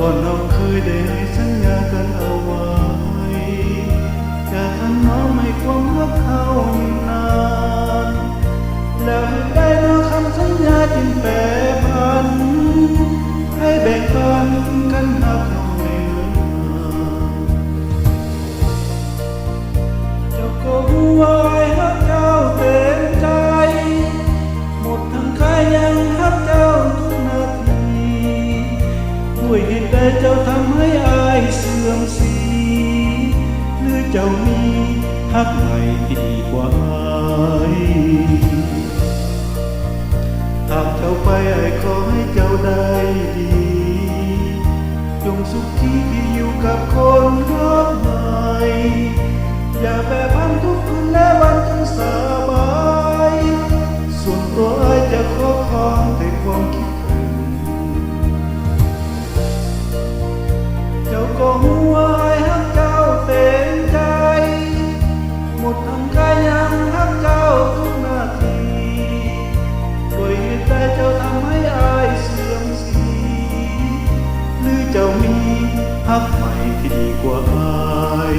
ก่อนเราเคยได้ให้สัญญากันเอาไว้จะทำน้องให้ความรักเขานานแล้วได้มาคำสัญญาจึงแปรผันให้แบ่งปันกันหากเขาไม่เหลือเจ้าก็รู้ว่าไอ้ฮักเจ้าเต็มใจหมดทั้งกายยังฮักเจ้าทุกนาทีด้วยเหตุใดเจ้าทำให้อายเสื่อมสีหรือเจ้ามีฮักใหม่ที่ดีกว่าอายหากเจ้าไปไอ้ขอให้เจ้าได้ดีจงสุขที่อยู่กับคนรักใหม่อย่าแปรผันทุกคืนและวันจนสบายส่วนตัวไอ้จะขอคองแต่ความคิดถึงเจ้าก็รู้ว่าไอ้ฮักเจ้าเต็มใจหมดทั้งกายยังฮักเจ้าทุกนาทีด้วยเหตุใดเจ้าทำให้อายเสื่อมสีหรือเจ้ามีฮักใหม่ที่ดีกว่าอาย